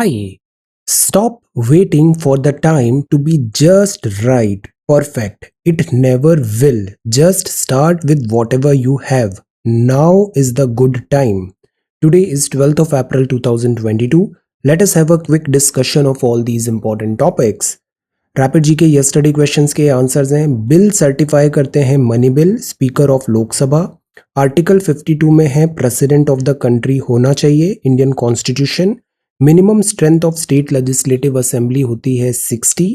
Hi. Stop waiting for the time to be just right, perfect. It never will. Just start with whatever you have. Now is the good time. Today is 12th of April 2022. Let us have a quick discussion of all these important topics. Rapid G K yesterday questions के answers हैं। Bill certify करते हैं money bill speaker of Lok Sabha. Article 52 में है president of the country होना चाहिए Indian constitution. Minimum strength of state legislative assembly होती है 60।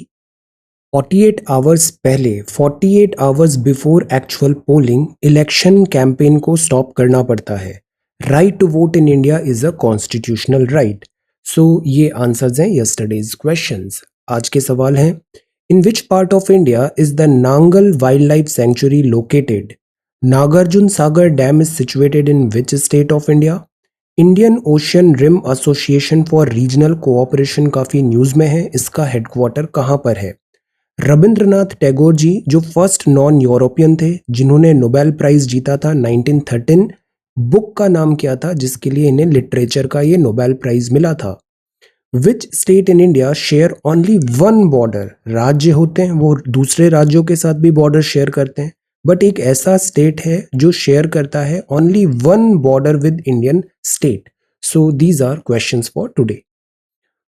48 आवर्स पहले 48 hours before actual polling election campaign को स्टॉप करना पड़ता है। Right to vote in India is a constitutional right. So ये आंसर्स हैं यस्टरडेज क्वेश्चंस। आज के सवाल हैं, in which part of India is the Nangal wildlife sanctuary located? Nagarjuna Sagar dam is situated in which state of India? Indian Ocean Rim Association for regional cooperation काफी news में है, इसका हेडक्वार्टर कहां पर है? रविंद्रनाथ टैगोर जी जो फर्स्ट नॉन यूरोपियन थे जिन्होंने नोबेल प्राइज जीता था 1913, बुक का नाम क्या था जिसके लिए इन्हें लिटरेचर का ये नोबेल प्राइज मिला था? Which state in India share only one border? राज्य होते हैं वो दूसरे राज्यों के साथ भी बॉर्डर शेयर करते हैं, बट एक ऐसा स्टेट है जो शेयर करता है only one border with Indian state. So these are questions for today.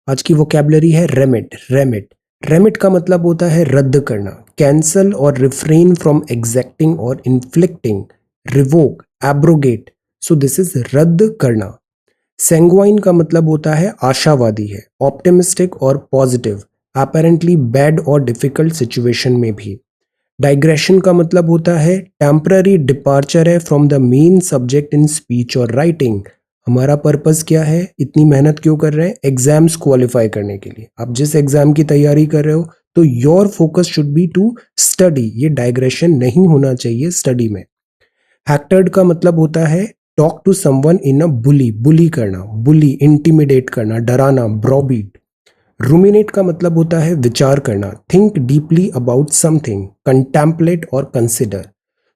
आज की वोकैबुलरी है रेमिट। रेमिट का मतलब होता है रद्द करना, कैंसल और रिफ्रेन फ्रॉम एग्जैक्टिंग और inflicting, revoke, abrogate. So this is रद्द करना। सैंग्वाइन का मतलब होता है आशावादी है, ऑप्टिमिस्टिक और पॉजिटिव, अपेरेंटली बैड और डिफिकल्ट सिचुएशन में भी। डाइग्रेशन का मतलब होता है टेम्पररी डिपार्चर है from the main subject in speech और राइटिंग। हमारा पर्पस क्या है, इतनी मेहनत क्यों कर रहे हैं? एग्जाम्स क्वालिफाई करने के लिए। आप जिस एग्जाम की तैयारी कर रहे हो तो your focus should be to study. ये डाइग्रेशन नहीं होना चाहिए स्टडी में। हैक्टर्ड का मतलब होता है टॉक टू समवन इन अ बुली करना, बुली इंटिमिडेट करना, डराना, ब्रॉबीट। रूमिनेट का मतलब होता है विचार करना, think deeply about something, contemplate और कंसिडर।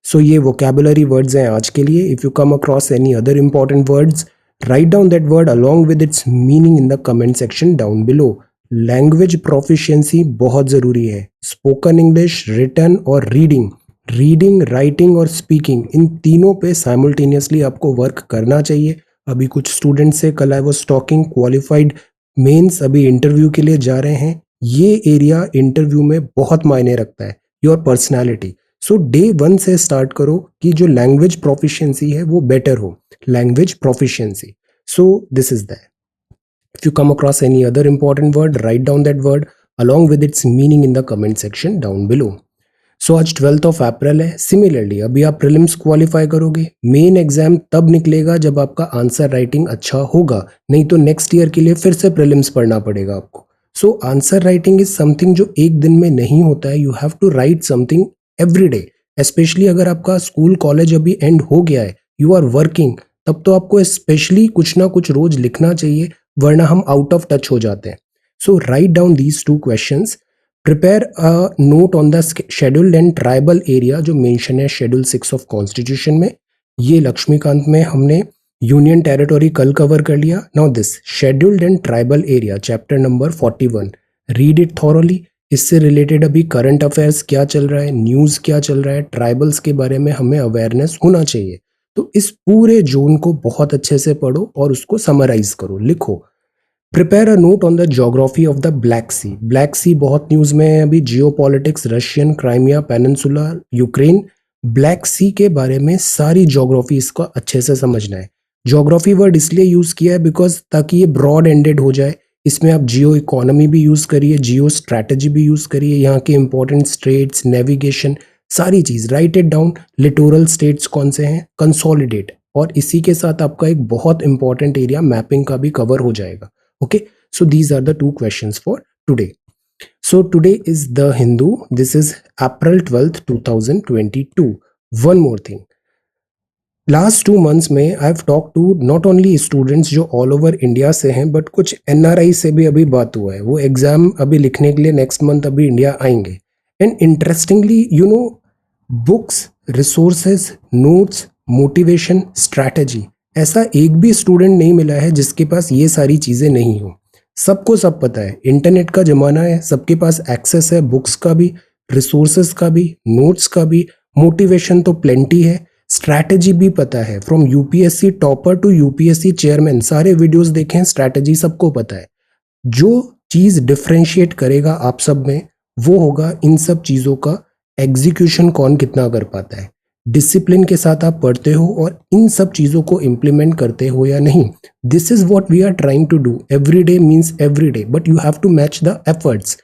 सो ये वोकैबुलरी वर्ड्स हैं आज के लिए। If you come across any other important words, write down that word along with its meaning in the comment section down below. Language proficiency बहुत जरूरी है। Spoken English, written और रीडिंग, राइटिंग और speaking, इन तीनों पे साइमल्टेनियसली आपको work करना चाहिए। अभी कुछ स्टूडेंट से कल I was talking, qualified mains अभी इंटरव्यू के लिए जा रहे हैं। ये एरिया इंटरव्यू में बहुत मायने रखता है, योर पर्सनैलिटी। सो डे 1 से स्टार्ट करो कि जो लैंग्वेज प्रोफिशिएंसी है वो बेटर हो, language proficiency. So this is that. If you come across any other important word, write down that word along with its meaning in the comment section down below. सो आज 12th of April है। Similarly अभी आप prelims qualify करोगे, main exam तब निकलेगा जब आपका answer writing अच्छा होगा, नहीं तो नेक्स्ट ईयर के लिए फिर से प्रीलिम्स पढ़ना पड़ेगा आपको। So answer writing is something जो एक दिन में नहीं होता है। You have to write something every day. Specially अगर आपका स्कूल कॉलेज अभी एंड हो गया है, यू आर वर्किंग, तब तो आपको स्पेशली कुछ ना कुछ रोज लिखना चाहिए, वरना हम आउट ऑफ टच हो जाते हैं। So write down these 2 questions. Prepare a note on the scheduled and tribal area जो मेंशन है शेड्यूल 6 ऑफ कॉन्स्टिट्यूशन में। ये लक्ष्मीकांत में हमने यूनियन टेरिटोरी कल कवर कर लिया। Now this scheduled and tribal area chapter number 41, read it thoroughly. इससे रिलेटेड अभी करंट अफेयर्स क्या चल रहा है, न्यूज़ क्या चल रहा है, ट्राइबल्स के बारे में हमें अवेयरनेस होना चाहिए। तो इस पूरे जोन को बहुत अच्छे से पढ़ो और उसको समराइज करो, लिखो। Prepare a note on the geography of the Black Sea. Black Sea बहुत न्यूज में है अभी, geopolitics, Russian, Crimea peninsula, Ukraine. Black Sea के बारे में सारी ज्योग्राफी इसको अच्छे से समझना है। ज्योग्राफी वर्ड इसलिए यूज किया है बिकॉज ताकि ये ब्रॉड एंडेड हो जाए। इसमें आप जियो इकोनॉमी भी यूज करिए, जियो स्ट्रैटेजी भी यूज करिए, यहाँ के इंपॉर्टेंट स्टेट्स, नेविगेशन, सारी चीज right it down. Littoral states कौन से हैं, कंसोलिडेट, और इसी के साथ आपका एक बहुत इंपॉर्टेंट एरिया मैपिंग का भी कवर हो जाएगा। Okay, so these are the 2 questions for today. So today is the Hindu. This is April 12th, 2022. One more thing. Last 2 months में I've talked to not only students जो all over India से हैं, but कुछ NRI से भी अभी बात हुआ है। वो एग्जाम अभी लिखने के लिए नेक्स्ट मंथ अभी इंडिया आएंगे। And interestingly you know, books, resources, notes, motivation, strategy, ऐसा एक भी स्टूडेंट नहीं मिला है जिसके पास ये सारी चीज़ें नहीं हो। सबको सब पता है, इंटरनेट का जमाना है, सबके पास एक्सेस है, बुक्स का भी, रिसोर्सेस का भी, नोट्स का भी, मोटिवेशन तो प्लेंटी है, स्ट्रैटेजी भी पता है। From UPSC topper to UPSC chairman सारे वीडियोस देखें, स्ट्रैटेजी सबको पता है। जो चीज डिफरेंशिएट करेगा आप सब में वो होगा इन सब चीजों का एग्जीक्यूशन, कौन कितना कर पाता है, डिसिप्लिन के साथ आप पढ़ते हो और इन सब चीजों को इंप्लीमेंट करते हो या नहीं। This is what we are trying to do. Every day means every day, but you have to match the efforts.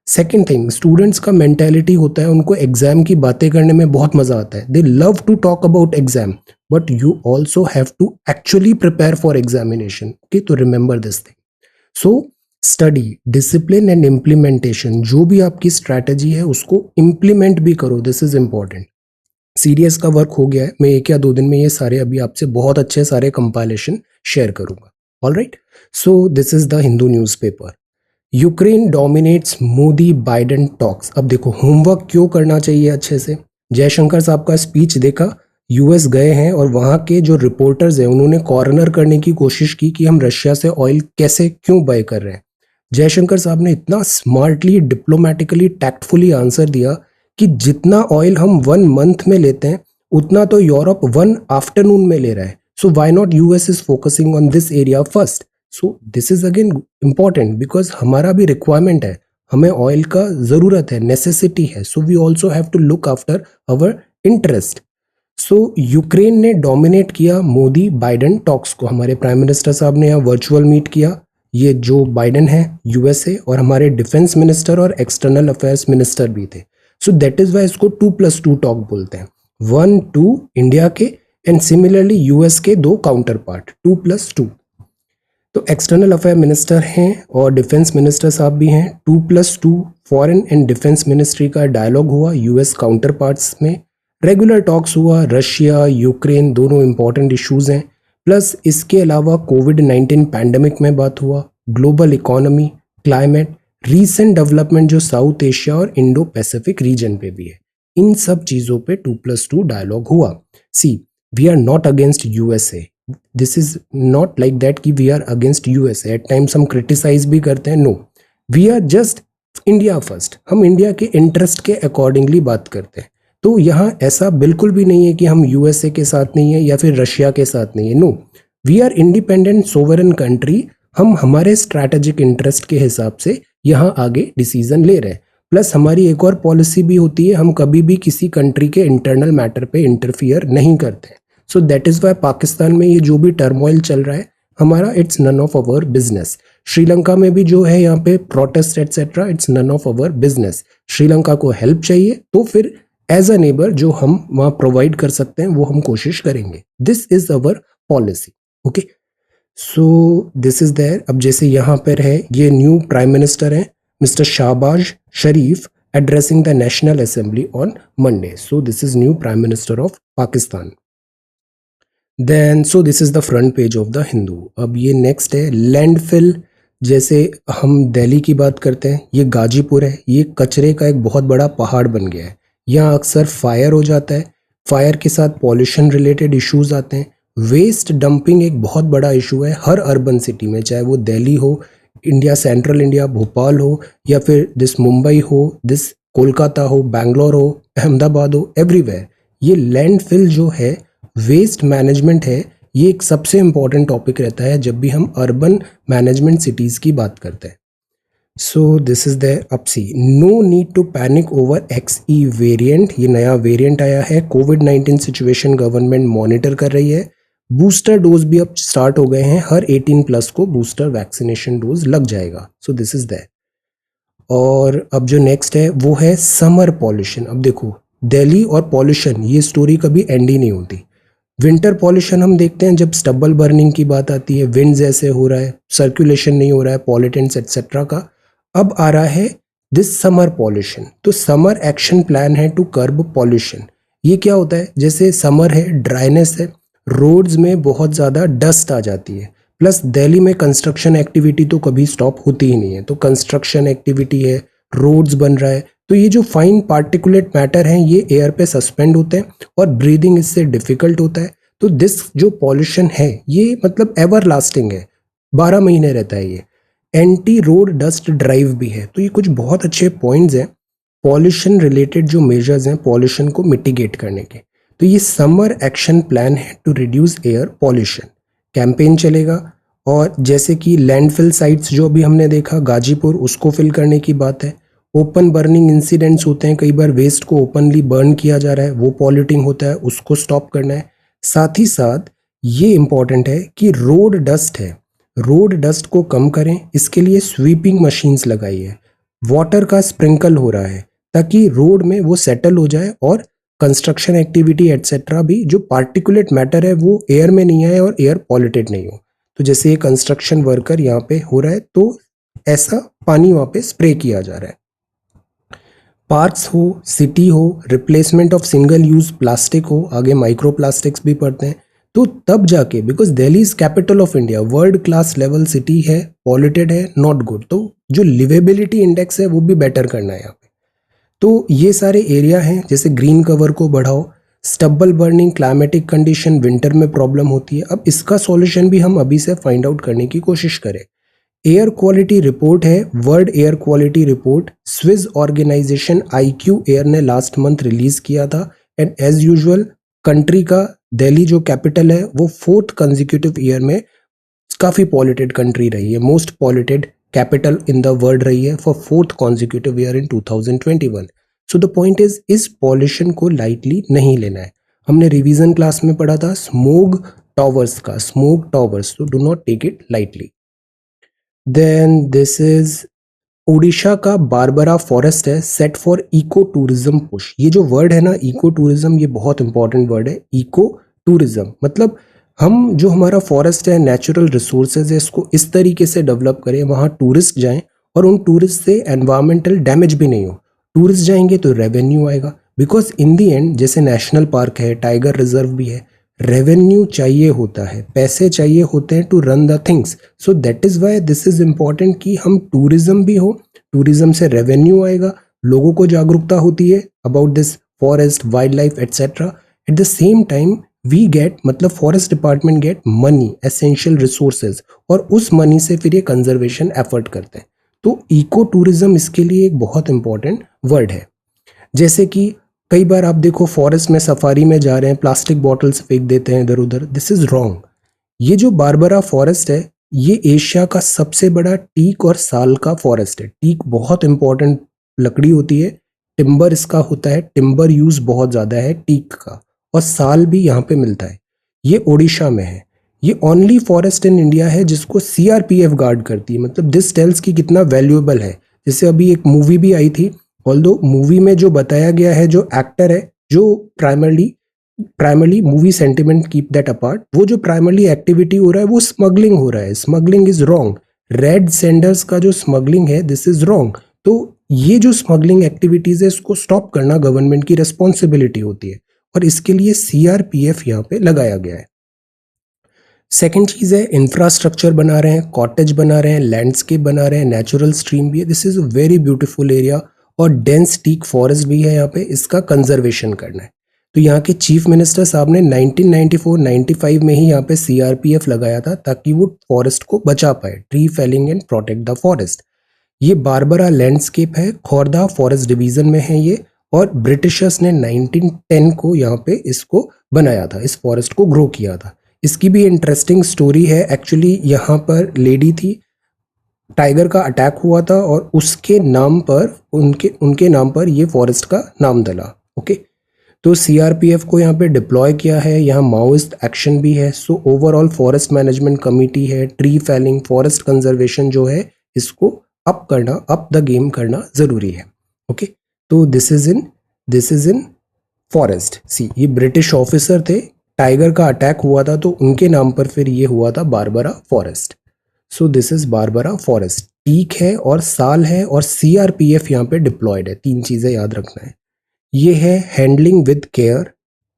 Second thing, students का मेंटेलिटी होता है, उनको एग्जाम की बातें करने में बहुत मजा आता है। They love to talk about exam, but you also have to actually prepare for examination. Okay, तो remember this thing. So study, discipline and implementation, जो भी आपकी स्ट्रैटेजी है उसको इम्प्लीमेंट भी करो, दिस इज इंपॉर्टेंट। सीरियस का वर्क हो गया है, मैं 1 या 2 दिन में ये सारे अभी आपसे बहुत अच्छे सारे कंपाइलेशन शेयर करूंगा। Alright, so this is the Hindu newspaper. Ukraine dominates Modi Biden talks. अब देखो होमवर्क क्यों करना चाहिए अच्छे से। जयशंकर साहब का स्पीच देखा, यूएस गए हैं और वहां के जो रिपोर्टर्स हैं उन्होंने कॉर्नर करने की कोशिश की कि हम रशिया से ऑयल कैसे क्यों बाय कर रहे हैं। जयशंकर साहब ने इतना स्मार्टली, डिप्लोमेटिकली, टैक्टफुली आंसर दिया कि जितना ऑयल हम 1 मंथ में लेते हैं उतना तो यूरोप 1 आफ्टरनून में ले रहा है। So why not US is focusing on this area first. So this is again important because हमारा भी रिक्वायरमेंट है, हमें ऑयल का जरूरत है, नेसेसिटी है। So we also have to look after our interest. So Ukraine ने डोमिनेट किया मोदी बाइडेन टॉक्स को। हमारे प्राइम मिनिस्टर साहब ने यहाँ वर्चुअल मीट किया। ये जो बाइडेन है यूएसए, और हमारे डिफेंस मिनिस्टर और एक्सटर्नल अफेयर्स मिनिस्टर भी थे। सो दैट इज वाई इसको 2+2 टॉक बोलते हैं। 1-2 इंडिया के एंड सिमिलरली यूएस के 2 काउंटर पार्ट, 2+2। तो एक्सटर्नल अफेयर मिनिस्टर हैं और डिफेंस मिनिस्टर साहब भी हैं। 2+2 फॉरेन एंड डिफेंस मिनिस्ट्री का डायलॉग हुआ यूएस काउंटर पार्ट्स में। रेगुलर टॉक्स हुआ, रशिया यूक्रेन दोनों इंपॉर्टेंट इश्यूज हैं। प्लस इसके अलावा कोविड-19 पैंडमिक में बात हुआ, global economy, climate, recent development जो साउथ एशिया और इंडो पैसिफिक रीजन पे भी है, इन सब चीज़ों पे 2+2 डायलॉग हुआ। See, we are not against USA, this is not like that कि we are against USA. At times हम क्रिटिसाइज भी करते हैं, no, we are just India first. हम इंडिया के इंटरेस्ट के अकॉर्डिंगली बात करते हैं। तो यहाँ ऐसा बिल्कुल भी नहीं है कि हम यूएसए के साथ नहीं है या फिर रशिया के साथ नहीं है, no, we are independent sovereign country. हम हमारे स्ट्रैटेजिक इंटरेस्ट के हिसाब से यहाँ आगे डिसीजन ले रहे हैं। प्लस हमारी एक और पॉलिसी भी होती है, हम कभी भी किसी कंट्री के इंटरनल मैटर पे इंटरफियर नहीं करते। So that is why Pakistan में ये जो भी टर्मोइल चल रहा है हमारा, it's none of our business. Sri Lanka में भी जो है यहाँ पे protest etcetera, it's none of our business. Sri Lanka को हेल्प चाहिए तो फिर एज अ नेबर जो हम वहाँ प्रोवाइड कर सकते हैं वो हम कोशिश करेंगे। This is our policy. Okay, so this is there. अब जैसे यहाँ पर है, ये न्यू प्राइम मिनिस्टर हैं mister Shahbaz Sharif, addressing the national assembly on Monday. So this is new prime minister of Pakistan. Then so this is the front page of the Hindu. अब ये next है लैंडफिल। जैसे हम दिल्ली की बात करते हैं, ये गाजीपुर है, ये कचरे का एक बहुत बड़ा पहाड़ बन गया है। यहाँ अक्सर फायर हो जाता है, फायर के साथ पॉल्यूशन रिलेटेड इश्यूज आते हैं। वेस्ट डंपिंग एक बहुत बड़ा इशू है हर अर्बन सिटी में, चाहे वो दिल्ली हो, इंडिया सेंट्रल इंडिया भोपाल हो, या फिर दिस मुंबई हो, दिस कोलकाता हो, बैंगलोर हो, अहमदाबाद हो, एवरीवेयर। ये लैंडफिल जो है, वेस्ट मैनेजमेंट है, ये एक सबसे इंपॉर्टेंट टॉपिक रहता है जब भी हम अर्बन मैनेजमेंट सिटीज़ की बात करते हैं। So this is the UPSC, no need to panic over XE variant. ये नया वेरिएंट आया है, कोविड-19 सिचुएशन गवर्नमेंट मॉनिटर कर रही है। बूस्टर डोज भी अब स्टार्ट हो गए हैं, हर 18+ को बूस्टर वैक्सीनेशन डोज लग जाएगा। सो दिस इज दैट। और अब जो नेक्स्ट है वो है समर पॉल्यूशन। अब देखो दिल्ली और पॉल्यूशन, ये स्टोरी कभी एंड ही नहीं होती। विंटर पॉल्यूशन हम देखते हैं जब स्टबल बर्निंग की बात आती है, विंड जैसे हो रहा है, सर्कुलेशन नहीं हो रहा है, पॉल्यूटेंट्स एटसेट्रा का। अब आ रहा है दिस समर पॉल्यूशन। तो समर एक्शन प्लान है टू कर्ब पॉल्यूशन। ये क्या होता है, जैसे समर है, ड्राइनेस है, रोड्स में बहुत ज़्यादा डस्ट आ जाती है, प्लस दिल्ली में कंस्ट्रक्शन एक्टिविटी तो कभी स्टॉप होती ही नहीं है। तो कंस्ट्रक्शन एक्टिविटी है, रोड्स बन रहा है, तो ये जो फाइन पार्टिकुलेट मैटर हैं ये एयर पे सस्पेंड होते हैं और ब्रीदिंग इससे डिफिकल्ट होता है। तो दिस जो पॉल्यूशन है ये मतलब एवर लास्टिंग है, 12 महीने रहता है ये। एंटी रोड डस्ट ड्राइव भी है। तो ये कुछ बहुत अच्छे पॉइंट्स हैं पॉल्यूशन रिलेटेड जो मेजर्स हैं पॉल्यूशन को मिटिगेट करने के। तो ये समर एक्शन प्लान है to reduce air pollution, campaign चलेगा। और जैसे कि लैंडफिल साइट्स जो अभी हमने देखा गाजीपुर, उसको फिल करने की बात है। ओपन बर्निंग इंसिडेंट्स होते हैं, कई बार वेस्ट को ओपनली बर्न किया जा रहा है, वो पॉल्यूटिंग होता है, उसको स्टॉप करना है। साथ ही साथ ये इंपॉर्टेंट है कि रोड डस्ट है, रोड डस्ट को कम करें, इसके लिए स्वीपिंग मशीन्स लगाई है, वाटर का स्प्रिंकल हो रहा है ताकि रोड में वो सेटल हो जाए और कंस्ट्रक्शन एक्टिविटी एटसेट्रा भी जो पार्टिकुलेट मैटर है वो एयर में नहीं आए और एयर पॉल्यूटेड नहीं हो। तो जैसे ये कंस्ट्रक्शन वर्कर यहाँ पे हो रहा है तो ऐसा पानी वहाँ पे स्प्रे किया जा रहा है। पार्क्स हो, सिटी हो, replacement of single use plastic हो, आगे माइक्रो प्लास्टिक्स भी पड़ते हैं। तो तब जाके, because Delhi is capital of India, world class level city है, पॉल्यूटेड है, नॉट गुड, तो जो लिवेबिलिटी इंडेक्स है वो भी बेटर करना है यहाँ पे। तो ये सारे एरिया हैं, जैसे ग्रीन कवर को बढ़ाओ, स्टब्बल बर्निंग, क्लाइमेटिक कंडीशन, विंटर में प्रॉब्लम होती है। अब इसका सॉल्यूशन भी हम अभी से फाइंड आउट करने की कोशिश करें। एयर क्वालिटी रिपोर्ट है, world air quality report, Swiss organisation IQ air ने लास्ट मंथ रिलीज किया था। एंड एज यूजुअल कंट्री का दिल्ली जो कैपिटल है वो 4th कंसेक्यूटिव ईयर में काफी पॉल्यूटेड कंट्री रही है, most polluted capital in the world रही है for 4th consecutive year in 2021। So the point is, इस पॉल्यूशन को लाइटली नहीं लेना है। हमने रिवीजन क्लास में पढ़ा था स्मोग टॉवर्स का, स्मोक टॉवर्स, तो do not take it lightly. Then this is Odisha का बारबरा फॉरेस्ट है, set for eco tourism push. ये जो वर्ड है ना इको टूरिज्म, ये बहुत इंपॉर्टेंट वर्ड है। इको टूरिज्म मतलब हम जो हमारा फॉरेस्ट है, नेचुरल रिसोर्सेज है, इसको इस तरीके से डेवलप करें वहाँ टूरिस्ट जाएं और उन टूरिस्ट से एनवायरमेंटल डैमेज भी नहीं हो। टूरिस्ट जाएंगे तो रेवेन्यू आएगा, बिकॉज इन दी एंड जैसे नेशनल पार्क है, टाइगर रिजर्व भी है, रेवेन्यू चाहिए होता है, पैसे चाहिए होते हैं to run the things. So that is why this is important कि हम टूरिज्म भी हो, टूरिज्म से रेवेन्यू आएगा, लोगों को जागरूकता होती है about this forest, wildlife etcetera. At the same time we get, मतलब forest department get money, essential resources, और उस मनी से फिर ये कंजर्वेशन एफर्ट करते हैं। तो इको टूरिज्म इसके लिए एक बहुत इंपॉर्टेंट वर्ड है। जैसे कि कई बार आप देखो फॉरेस्ट में सफारी में जा रहे हैं, प्लास्टिक बॉटल्स फेंक देते हैं इधर उधर, दिस इज रॉन्ग। ये जो बारबरा फॉरेस्ट है ये एशिया का सबसे बड़ा टीक और साल का फॉरेस्ट है। टीक बहुत इंपॉर्टेंट लकड़ी होती है, टिम्बर इसका होता है, टिम्बर यूज बहुत ज्यादा है टीक का, और साल भी यहाँ पे मिलता है। ये ओडिशा में है। ये ओनली फॉरेस्ट इन इंडिया है जिसको CRPF गार्ड करती है, मतलब दिस टेल्स की कितना वैल्यूएबल है। जैसे अभी एक मूवी भी आई थी, ऑल्दो मूवी में जो बताया गया है, जो एक्टर है जो primarily movie sentiment keep that apart, वो जो प्राइमरली एक्टिविटी हो रहा है वो स्मगलिंग हो रहा है। Smuggling is wrong. Red sanders का जो स्मगलिंग है दिस इज रॉन्ग। तो ये जो स्मगलिंग एक्टिविटीज है इसको स्टॉप करना गवर्नमेंट की रिस्पॉन्सिबिलिटी होती है, और इसके लिए CRPF यहाँ पे लगाया गया है। सेकेंड चीज है इंफ्रास्ट्रक्चर बना रहे हैं, कॉटेज बना रहे हैं, लैंडस्केप बना रहे हैं, नेचुरल स्ट्रीम भी है। This is a very beautiful area, और डेंस टीक फॉरेस्ट भी है यहाँ पे, इसका कंजर्वेशन करना है। तो यहाँ के चीफ मिनिस्टर साहब ने 1994-95 में ही यहाँ पे CRPF लगाया था ताकि वो फॉरेस्ट को बचा पाए, tree felling and protect the forest. ये बारबरा लैंडस्केप है, खोरदा फॉरेस्ट डिवीजन में है ये, और ब्रिटिशर्स ने 1910 को यहाँ पे इसको बनाया था, इस फॉरेस्ट को ग्रो किया था। इसकी भी इंटरेस्टिंग स्टोरी है। एक्चुअली यहाँ पर लेडी थी, टाइगर का अटैक हुआ था और उसके नाम पर, उनके नाम पर ये फॉरेस्ट का नाम डला। ओके, तो CRPF को यहाँ पे डिप्लॉय किया है, यहाँ माओइस्ट एक्शन भी है। So overall forest management committee है, ट्री फेलिंग, फॉरेस्ट कंजर्वेशन जो है इसको अप द गेम करना जरूरी है। ओके, तो दिस इज इन फॉरेस्ट। सी, ये ब्रिटिश ऑफिसर थे, टाइगर का अटैक हुआ था तो उनके नाम पर फिर ये हुआ था Barbara forest. So this is Barbara forest. Teak है और साल है और CRPF यहाँ पे डिप्लॉयड है। 3 चीजें याद रखना है। ये है हैंडलिंग विद केयर,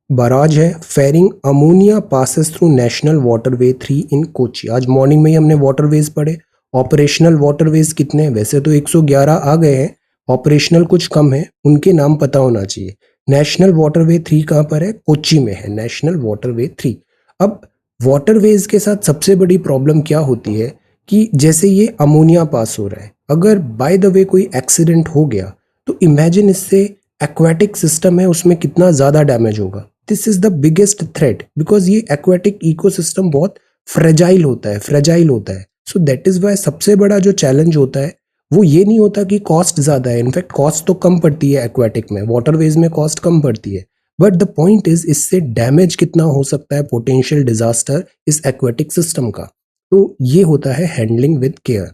बराज है, ferrying ammonia passes through national waterway 3 in Kochi. आज मॉर्निंग में ही हमने वाटरवेज पढ़े। ऑपरेशनल वाटरवेज कितने हैं? वैसे तो 111 आ गए हैं, ऑपरेशनल कुछ कम है, उनके नाम पता होना चाहिए। नेशनल वाटरवे 3 कहाँ पर है? कोची में है नेशनल वाटरवे 3। अब वाटरवेज के साथ सबसे बड़ी प्रॉब्लम क्या होती है कि जैसे ये अमोनिया पास हो रहा है, अगर बाय द वे कोई एक्सीडेंट हो गया तो इमेजिन इससे एक्वाटिक सिस्टम है उसमें कितना ज़्यादा डैमेज होगा। This is the biggest threat because ये एक्वाटिक इकोसिस्टम बहुत फ्रेजाइल होता है। सो दैट इज़ वाई सबसे बड़ा जो चैलेंज होता है वो ये नहीं होता कि कॉस्ट ज़्यादा है, इनफैक्ट कॉस्ट तो कम पड़ती है एक्वाटिक में, वाटरवेज में कॉस्ट कम पड़ती है, बट द पॉइंट इज इससे डैमेज कितना हो सकता है, पोटेंशियल डिजास्टर इस एक्वाटिक सिस्टम का। तो ये होता है handling with care.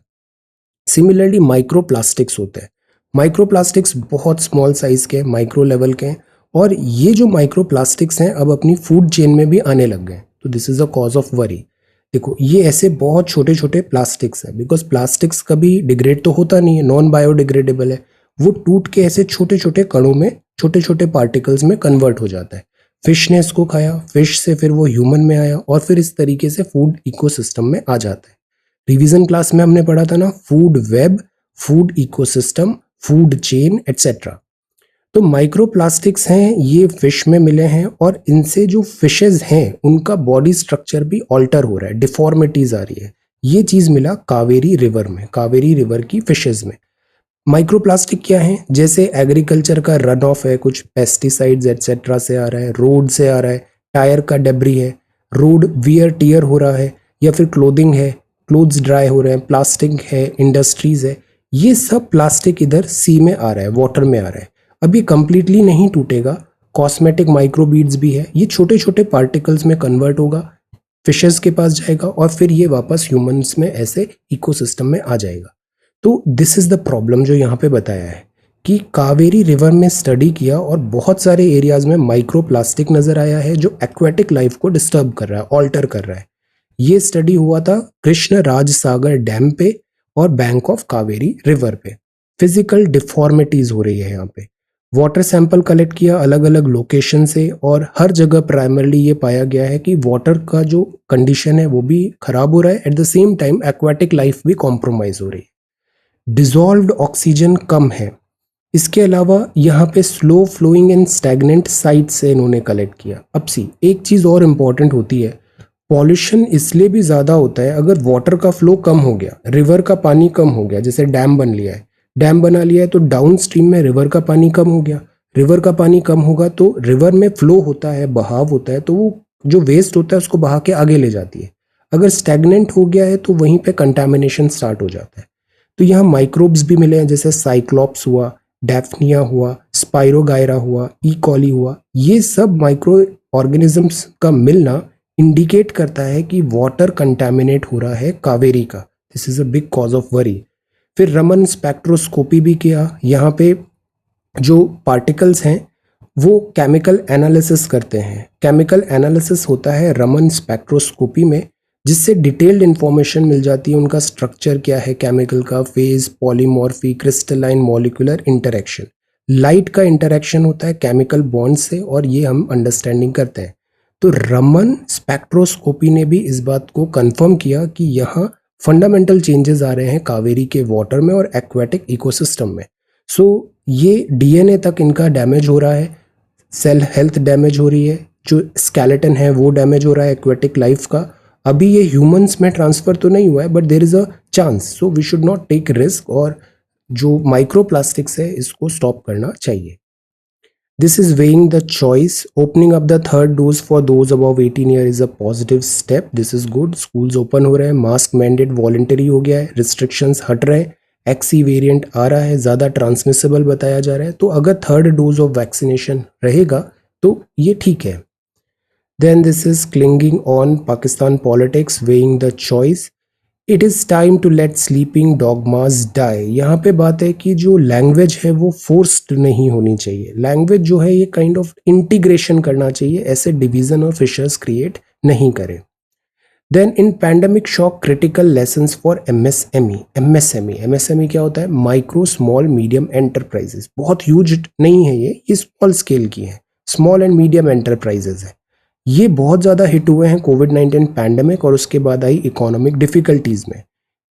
Similarly micro plastics होते हैं। माइक्रो प्लास्टिक्स बहुत स्मॉल साइज के, माइक्रो लेवल के हैं, और ये जो माइक्रो प्लास्टिक्स हैं अब अपनी फूड चेन में भी आने लग गए। तो this is a cause of worry. देखो ये ऐसे बहुत छोटे छोटे प्लास्टिक्स हैं, बिकॉज प्लास्टिक्स कभी डिग्रेड तो होता नहीं है, नॉन बायोडिग्रेडेबल है, वो टूट के ऐसे छोटे छोटे कणों में, छोटे छोटे पार्टिकल्स में कन्वर्ट हो जाता है। फिश ने इसको खाया, फिश से फिर वो ह्यूमन में आया, और फिर इस तरीके से फूड इकोसिस्टम में आ जाता है। रिवीजन क्लास में हमने पढ़ा था ना, food web, food ecosystem, food chain etcetera. तो माइक्रोप्लास्टिक्स हैं, ये फिश में मिले हैं, और इनसे जो फिशेज हैं उनका बॉडी स्ट्रक्चर भी ऑल्टर हो रहा है, डिफॉर्मिटीज आ रही है। ये चीज मिला कावेरी रिवर में, कावेरी रिवर की फिशेज में। माइक्रोप्लास्टिक क्या है? जैसे एग्रीकल्चर का रन ऑफ है, कुछ पेस्टिसाइड्स एटसेट्रा से आ रहा है, रोड से आ रहा है, टायर का डेब्री है, रोड वियर टियर हो रहा है, या फिर क्लोथिंग है, क्लोथ्स ड्राई हो रहे हैं, प्लास्टिक है, इंडस्ट्रीज है, ये सब प्लास्टिक इधर सी में आ रहा है, वाटर में आ रहा है। अब ये कंप्लीटली नहीं टूटेगा, कॉस्मेटिक माइक्रोबीड्स भी है, ये छोटे छोटे पार्टिकल्स में कन्वर्ट होगा, फिशेस के पास जाएगा, और फिर ये वापस ह्यूमंस में ऐसे इकोसिस्टम में आ जाएगा। तो दिस इज द प्रॉब्लम जो यहाँ पे बताया है कि कावेरी रिवर में स्टडी किया और बहुत सारे एरियाज में माइक्रो प्लास्टिक नजर आया है जो एक्वेटिक लाइफ को डिस्टर्ब कर रहा है, ऑल्टर कर रहा है। ये स्टडी हुआ था कृष्ण राज सागर डैम पे और बैंक ऑफ कावेरी रिवर पे। फिजिकल डिफॉर्मिटीज हो रही है यहाँ पे। वाटर सैंपल कलेक्ट किया अलग अलग लोकेशन से, और हर जगह प्राइमरली ये पाया गया है कि वाटर का जो कंडीशन है वो भी खराब हो रहा है, eight the same time aquatic life भी कॉम्प्रोमाइज हो रही है। डिजॉल्व्ड ऑक्सीजन कम है। इसके अलावा यहाँ पे slow flowing and stagnant site से इन्होंने कलेक्ट किया। अब सी एक चीज़ और इम्पॉर्टेंट होती है, पॉल्यूशन इसलिए भी ज़्यादा होता है अगर वाटर का फ्लो कम हो गया, रिवर का पानी कम हो गया, जैसे डैम बन लिया है, डैम बना लिया है तो डाउन स्ट्रीम में रिवर का पानी कम हो गया, रिवर का पानी कम होगा तो रिवर में फ्लो होता है, बहाव होता है, तो वो जो वेस्ट होता है उसको बहा के आगे ले जाती है। अगर स्टैग्नेंट हो गया है तो वहीं पे कंटामिनेशन स्टार्ट हो जाता है। तो यहाँ माइक्रोब्स भी मिले हैं, जैसे साइक्लॉप्स हुआ, डैफ्निया हुआ, स्पाइरोगायरा हुआ, ई कॉली हुआ। ये सब माइक्रो ऑर्गेनिजम्स का मिलना इंडिकेट करता है कि वाटर कंटामिनेट हो रहा है कावेरी का। This is a big cause of worry. फिर रमन स्पेक्ट्रोस्कोपी भी किया। यहाँ पे जो पार्टिकल्स हैं वो केमिकल एनालिसिस करते हैं। केमिकल एनालिसिस होता है रमन स्पेक्ट्रोस्कोपी में, जिससे डिटेल्ड इंफॉर्मेशन मिल जाती है, उनका स्ट्रक्चर क्या है केमिकल का, phase, polymorphy, crystalline, molecular interaction. Light का इंटरेक्शन होता है केमिकल बॉन्ड से, और ये हम अंडरस्टैंडिंग करते हैं। तो रमन स्पेक्ट्रोस्कोपी ने भी इस बात को कंफर्म किया कि यहाँ फंडामेंटल चेंजेस आ रहे हैं कावेरी के वाटर में और एक्वेटिक इकोसिस्टम में। सो ये डीएनए तक इनका डैमेज हो रहा है, सेल हेल्थ डैमेज हो रही है, जो स्केलेटन है वो डैमेज हो रहा है एक्वेटिक लाइफ का। अभी ये ह्यूमंस में ट्रांसफर तो नहीं हुआ है, but there is a chance, so we should not take risk, और जो माइक्रोप्लास्टिक्स है इसको स्टॉप करना चाहिए। This is weighing the choice. Opening up the third dose for those above 18 year is a positive step. This is good. Schools open हो रहे हैं, mask mandate voluntary हो गया है, रिस्ट्रिक्शंस हट रहे हैं, एक्सी वेरिएंट आ रहा है, ज़्यादा ट्रांसमिसेबल बताया जा रहा है। तो अगर थर्ड डोज ऑफ वैक्सीनेशन रहेगा तो ये ठीक है। Then this is clinging on Pakistan politics, weighing the choice. It is time to let sleeping dogmas die. यहाँ पे बात है कि जो लैंग्वेज है वो फोर्स्ड नहीं होनी चाहिए। लैंग्वेज जो है ये काइंड ऑफ इंटीग्रेशन करना चाहिए, ऐसे डिवीजन और फिशर्स क्रिएट नहीं करें। Then in pandemic shock critical lessons for MSME. MSME क्या होता है? Micro small medium enterprises. बहुत ह्यूज नहीं है ये स्मॉल स्केल की है, स्मॉल एंड मीडियम एंटरप्राइजेस है। ये बहुत ज़्यादा हिट हुए हैं कोविड-19 पैंडेमिक और उसके बाद आई इकोनॉमिक डिफिकल्टीज में।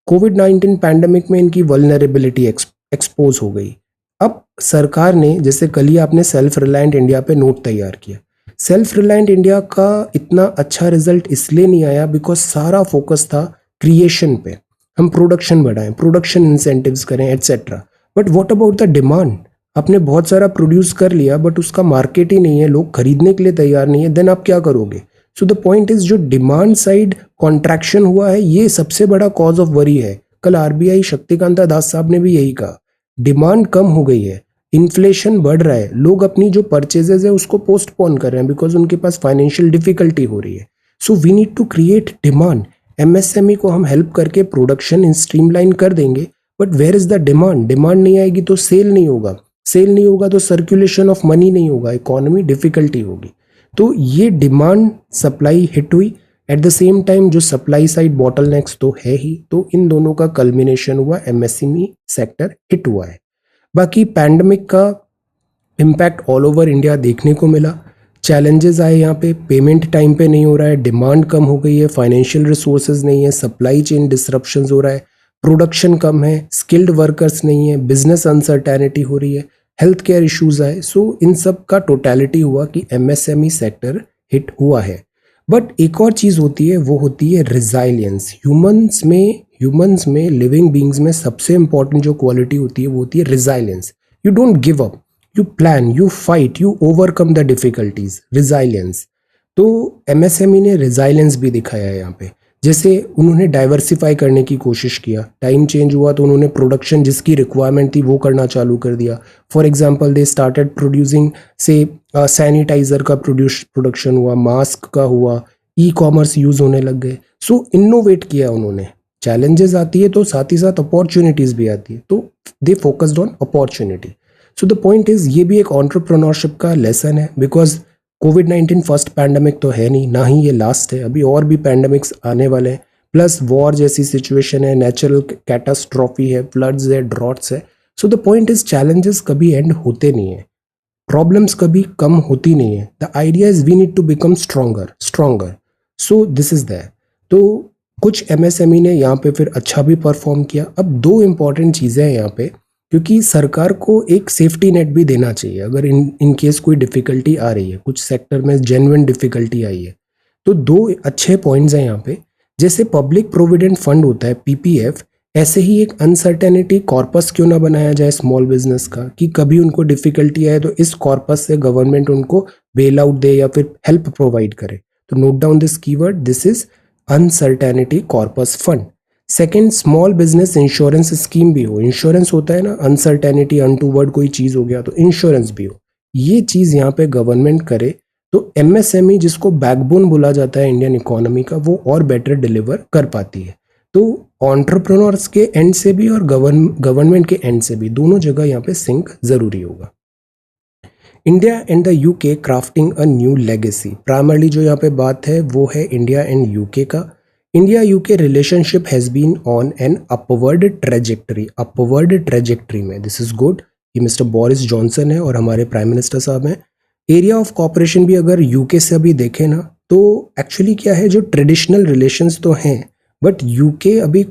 कोविड-19 पैंडेमिक में इनकी वल्नरेबिलिटी एक्सपोज हो गई। अब सरकार ने, जैसे कल ही आपने सेल्फ रिलायंट इंडिया पे नोट तैयार किया, सेल्फ रिलायंट इंडिया का इतना अच्छा रिजल्ट इसलिए नहीं आया बिकॉज सारा फोकस था क्रिएशन पे। हम प्रोडक्शन बढ़ाएं, प्रोडक्शन इंसेंटिव्स करें etcetera. But what about the demand? आपने बहुत सारा प्रोड्यूस कर लिया बट उसका मार्केट ही नहीं है, लोग खरीदने के लिए तैयार नहीं है, देन आप क्या करोगे? सो द पॉइंट इज, जो डिमांड साइड कॉन्ट्रैक्शन हुआ है ये सबसे बड़ा कॉज ऑफ वरी है। कल आरबीआई शक्तिकांता दास साहब ने भी यही कहा, डिमांड कम हो गई है, इन्फ्लेशन बढ़ रहा है, लोग अपनी जो परचेजेज है उसको पोस्टपोन कर रहे हैं बिकॉज उनके पास फाइनेंशियल डिफिकल्टी हो रही है। So we need to create demand. MSME को हम हेल्प करके प्रोडक्शन स्ट्रीमलाइन कर देंगे, but where is the demand? Demand नहीं आएगी तो सेल नहीं होगा, सेल नहीं होगा तो सर्कुलेशन ऑफ मनी नहीं होगा, इकोनॉमी डिफिकल्टी होगी। तो ये डिमांड सप्लाई हिट हुई, एट द सेम टाइम जो सप्लाई साइड बॉटलनेक्स तो है ही, तो इन दोनों का कल्मिनेशन हुआ, एमएसएमई सेक्टर हिट हुआ है। बाकी पैंडमिक का इम्पैक्ट ऑल ओवर इंडिया देखने को मिला, चैलेंजेस आए यहाँ पे, पेमेंट टाइम पे नहीं हो रहा है, डिमांड कम हो गई है, फाइनेंशियल रिसोर्सेज नहीं है, सप्लाई चेन डिसरप्शंस हो रहा है, प्रोडक्शन कम है, स्किल्ड वर्कर्स नहीं है, बिजनेस अनसर्टेनिटी हो रही है, हेल्थ केयर इश्यूज आए। सो इन सब का टोटलिटी हुआ कि एमएसएमई सेक्टर हिट हुआ है। बट एक और चीज़ होती है, वो होती है रिजाइलियंस। ह्यूमंस में लिविंग बींग्स में सबसे इंपॉर्टेंट जो क्वालिटी होती है वो होती है resilience. You don't give up, you plan, you fight, you overcome the difficulties, resilience. तो एमएसएमई ने रिजाइलेंस भी दिखाया है यहाँ पे। जैसे उन्होंने डाइवर्सिफाई करने की कोशिश किया, टाइम चेंज हुआ तो उन्होंने प्रोडक्शन जिसकी रिक्वायरमेंट थी वो करना चालू कर दिया। For example they started producing से सैनिटाइजर का प्रोडक्शन हुआ, मास्क का हुआ, ई कॉमर्स यूज होने लग गए। सो इनोवेट किया उन्होंने। चैलेंजेस आती है तो साथ ही साथ अपॉर्चुनिटीज भी आती है, तो they focused on opportunity. So the point is, ये भी एक एंटरप्रेन्योरशिप का लेसन है, बिकॉज कोविड-19 फर्स्ट पैंडमिक तो है नहीं, ना ही ये लास्ट है, अभी और भी पैंडमिक्स आने वाले हैं, प्लस वॉर जैसी सिचुएशन है, नेचुरल कैटास्ट्रॉफी है, फ्लड्स है, ड्रॉट्स है। So the point is, challenges कभी एंड होते नहीं है, प्रॉब्लम्स कभी कम होती नहीं है। The idea is we need to become stronger. So this is that. तो कुछ एमएसएमई ने यहाँ पे फिर अच्छा भी परफॉर्म किया। अब दो इंपॉर्टेंट चीज़ें हैं यहाँ पे, क्योंकि सरकार को एक सेफ्टी नेट भी देना चाहिए अगर इन केस कोई डिफिकल्टी आ रही है, कुछ सेक्टर में जेन्युइन डिफिकल्टी आई है। तो दो अच्छे पॉइंट्स हैं यहाँ पे। जैसे पब्लिक प्रोविडेंट फंड होता है, पीपीएफ, ऐसे ही एक अनसर्टेनिटी कॉर्पस क्यों ना बनाया जाए स्मॉल बिजनेस का, कि कभी उनको डिफिकल्टी आए तो इस कॉर्पस से गवर्नमेंट उनको बेल आउट दे या फिर हेल्प प्रोवाइड करे। तो note down this keyword, this is uncertainty corpus fund. Second, small business insurance scheme भी हो। इंश्योरेंस होता है ना, अनसर्टेनिटी, अनटूवर्ड कोई चीज़ हो गया तो इंश्योरेंस भी हो। ये चीज़ यहाँ पे गवर्नमेंट करे तो एमएसएमई, जिसको बैकबोन बोला जाता है इंडियन इकोनॉमी का, वो और बेटर डिलीवर कर पाती है। तो एंटरप्रेन्योर्स के एंड से भी और गवर्नमेंट के एंड से भी, दोनों जगह यहाँ पे सिंक जरूरी होगा। India and the UK crafting a new legacy. Primarily जो यहाँ पे बात है वो है इंडिया एंड यूके का। India UK relationship has been on an upward trajectory में, दिस इज गुड। ये मिस्टर बोरिस जॉनसन है और हमारे प्राइम मिनिस्टर साहब हैं। एरिया ऑफ कॉपरेशन भी अगर यूके से अभी देखें ना, तो एक्चुअली क्या है, जो ट्रेडिशनल रिलेशंस तो हैं, बट यूके अभी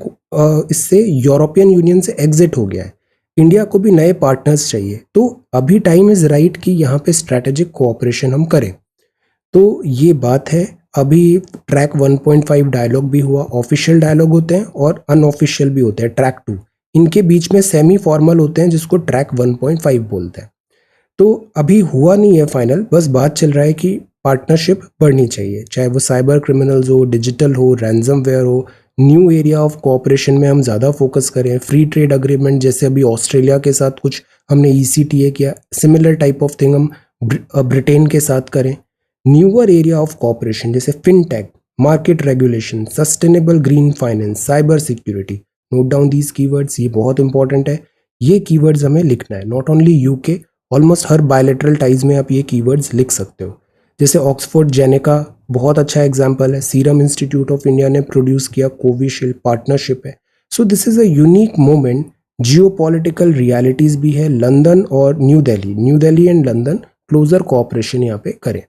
इससे यूरोपियन यूनियन से एग्जिट हो गया है। इंडिया को भी नए पार्टनर्स चाहिए, तो अभी टाइम इज राइट कि यहाँ पे स्ट्रैटेजिक कोऑपरेशन हम करें। तो ये बात है। अभी ट्रैक 1.5 डायलॉग भी हुआ, ऑफिशियल डायलॉग होते हैं और अनऑफिशियल भी होते हैं, ट्रैक 2। इनके बीच में सेमी फॉर्मल होते हैं जिसको ट्रैक 1.5 बोलते हैं। तो अभी हुआ नहीं है फाइनल, बस बात चल रहा है कि पार्टनरशिप बढ़नी चाहिए, चाहे वो साइबर क्रिमिनल्स हो, डिजिटल हो, रैंसमवेयर हो। न्यू एरिया ऑफ कोऑपरेशन में हम ज़्यादा फोकस करें। फ्री ट्रेड अग्रीमेंट जैसे अभी ऑस्ट्रेलिया के साथ कुछ हमने ECTA किया, सिमिलर टाइप ऑफ थिंग हम ब्रिटेन के साथ करें। न्यूअर एरिया ऑफ कोऑपरेशन जैसे fintech, market regulation, sustainable green finance, cyber security. Note down these keywords, ये बहुत इंपॉर्टेंट है। ये कीवर्ड्स हमें लिखना है, not only UK, almost her bilateral ties में आप ये कीवर्ड्स लिख सकते हो। जैसे ऑक्सफोर्ड जेनेका बहुत अच्छा एग्जाम्पल है, सीरम इंस्टीट्यूट ऑफ इंडिया ने प्रोड्यूस किया, कोविशील्ड पार्टनरशिप है। So this is a unique moment. Geopolitical realities भी है, लंदन और New Delhi and London closer cooperation यहाँ पे करें।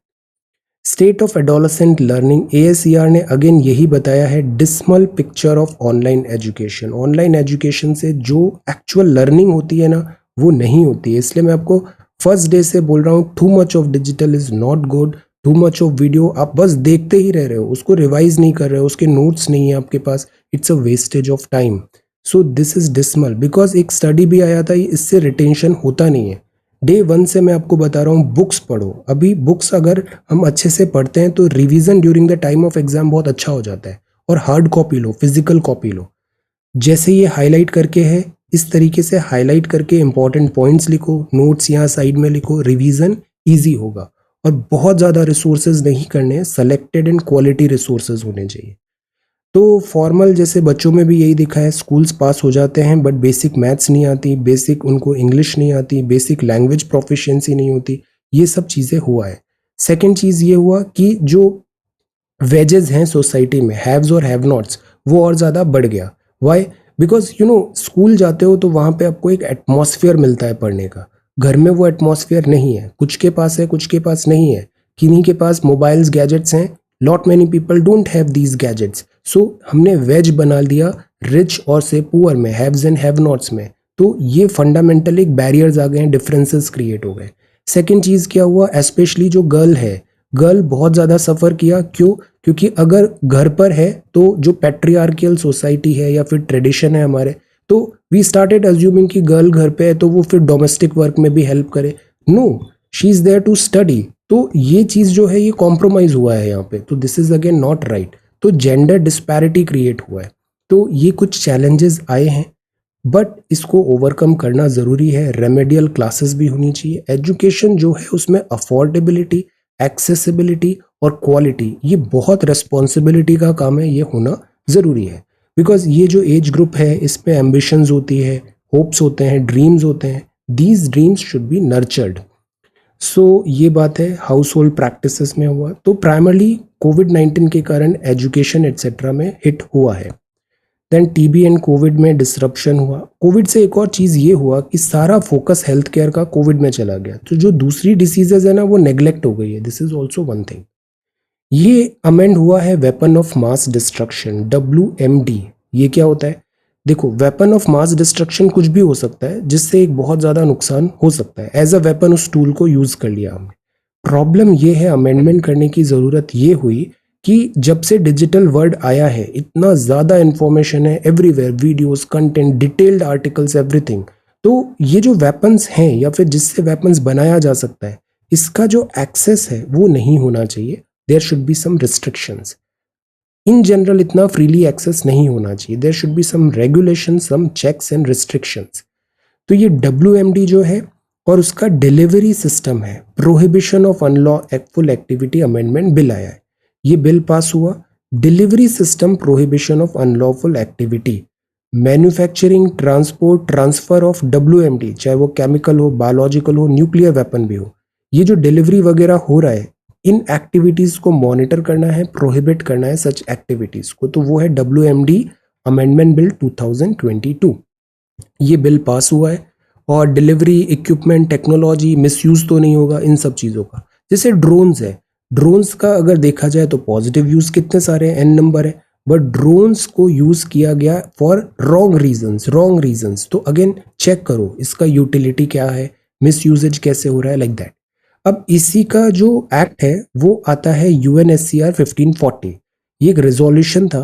State of adolescent learning, ASER ने अगेन यही बताया है, dismal picture of online education. Online education से जो एक्चुअल लर्निंग होती है ना, वो नहीं होती है। इसलिए मैं आपको फर्स्ट डे से बोल रहा हूँ, too much of digital is not good. Too much of video आप बस देखते ही रह रहे हो, उसको रिवाइज नहीं कर रहे हो, उसके नोट्स नहीं है आपके पास, it's a wastage of time. So this is dismal, because एक स्टडी भी आया था, इससे रिटेंशन होता नहीं है। डे वन से मैं आपको बता रहा हूँ, बुक्स पढ़ो। अभी बुक्स अगर हम अच्छे से पढ़ते हैं तो revision during the time of exam बहुत अच्छा हो जाता है। और हार्ड कॉपी लो, फिजिकल कॉपी लो, जैसे ये हाईलाइट करके है इस तरीके से हाईलाइट करके इंपॉर्टेंट पॉइंट्स लिखो, नोट्स यहाँ साइड में लिखो, रिवीजन इजी होगा। और बहुत ज़्यादा रिसोर्सेज नहीं करने, सेलेक्टेड एंड क्वालिटी रिसोर्सेज होने चाहिए। तो फॉर्मल जैसे बच्चों में भी यही दिखा है, स्कूल्स पास हो जाते हैं बट बेसिक मैथ्स नहीं आती, बेसिक उनको इंग्लिश नहीं आती, बेसिक लैंग्वेज प्रोफिशिएंसी नहीं होती, ये सब चीज़ें हुआ है। सेकेंड चीज़ ये हुआ कि जो वेजेस हैं सोसाइटी में, हैव्स और हैव नॉट्स, वो और ज़्यादा बढ़ गया। वाई? बिकॉज स्कूल जाते हो तो वहाँ पे आपको एक एटमॉस्फेयर मिलता है पढ़ने का। घर में वो एटमॉस्फेयर नहीं है, कुछ के पास है कुछ के पास नहीं है, किन्हीं के पास मोबाइल्स गैजेट्स हैं, lot many people don't have these gadgets. So हमने वेज बना दिया रिच और से पुअर में, हैव्स एंड हैव नॉट्स में। तो ये फंडामेंटल एक बैरियर्स आ गए हैं, डिफरेंसेस क्रिएट हो गए। सेकेंड चीज़ क्या हुआ, स्पेशली जो गर्ल है, गर्ल बहुत ज़्यादा सफ़र किया। क्यों? क्योंकि अगर घर पर है तो जो पैट्रियार्कियल सोसाइटी है या फिर ट्रेडिशन है हमारे, तो वी स्टार्टेड अज्यूमिंग कि गर्ल घर पे है तो वो फिर डोमेस्टिक वर्क में भी हेल्प करे। No, she is there to study. तो ये चीज़ जो है ये कॉम्प्रोमाइज़ हुआ है यहाँ पे, तो this is again not right. तो जेंडर डिस्पैरिटी क्रिएट हुआ है। तो ये कुछ चैलेंजेस आए हैं, बट इसको ओवरकम करना ज़रूरी है। रेमेडियल क्लासेस भी होनी चाहिए। एजुकेशन जो है उसमें अफोर्डेबिलिटी, एक्सेसिबिलिटी और क्वालिटी, ये बहुत रेस्पॉन्सिबिलिटी का काम है, ये होना ज़रूरी है। बिकॉज ये जो एज ग्रुप है इसमें एम्बिशंस होती है, होप्स होते हैं, ड्रीम्स होते हैं। These dreams should be nurtured. So ये बात है हाउस होल्ड प्रैक्टिसेस में हुआ। तो प्राइमरली कोविड-19 के कारण एजुकेशन एट्सेट्रा में हिट हुआ है। देन टीबी एंड कोविड में डिसरप्शन हुआ। कोविड से एक और चीज़ ये हुआ कि सारा फोकस हेल्थ केयर का कोविड में चला गया, तो जो दूसरी डिसीजेज है ना वो नेग्लेक्ट हो गई है। This is also one thing. ये अमेंड हुआ है weapon of mass destruction, WMD। ये क्या होता है? देखो, वेपन ऑफ मास डिस्ट्रक्शन कुछ भी हो सकता है जिससे एक बहुत ज़्यादा नुकसान हो सकता है। एज अ वेपन उस टूल को यूज़ कर लिया हमने। प्रॉब्लम ये है, अमेंडमेंट करने की ज़रूरत ये हुई कि जब से डिजिटल वर्ल्ड आया है, इतना ज़्यादा इंफॉर्मेशन है everywhere, videos, content, detailed articles, everything. तो ये जो वेपन्स हैं या फिर जिससे वेपन्स बनाया जा सकता है, इसका जो एक्सेस है वो नहीं होना चाहिए। There should be some restrictions. In general इतना फ्रीली एक्सेस नहीं होना चाहिए। There should be some regulation, some checks and restrictions. तो ये WMD जो है और उसका डिलीवरी सिस्टम है, prohibition of unlawful activity amendment bill आया है। ये बिल पास हुआ। Delivery system prohibition of unlawful activity, manufacturing, transport, transfer of WMD, चाहे वो केमिकल हो, बायोलॉजिकल हो, न्यूक्लियर वेपन भी हो, ये जो डिलीवरी वगैरह हो रहा है, इन एक्टिविटीज को मॉनिटर करना है, प्रोहिबिट करना है सच एक्टिविटीज को। तो वो है WMD अमेंडमेंट बिल 2022। ये बिल पास हुआ है। और डिलीवरी इक्विपमेंट, टेक्नोलॉजी मिसयूज तो नहीं होगा इन सब चीज़ों का। जैसे ड्रोन्स है, ड्रोन्स का अगर देखा जाए तो पॉजिटिव यूज़ कितने सारे हैं, n नंबर है, बट ड्रोन्स को यूज़ किया गया फॉर रॉन्ग रीजंस। तो अगेन चेक करो इसका यूटिलिटी क्या है, मिस यूजेज कैसे हो रहा है, लाइक दैट। अब इसी का जो एक्ट है वो आता है UNSCR 1540। ये एक रेजोल्यूशन था,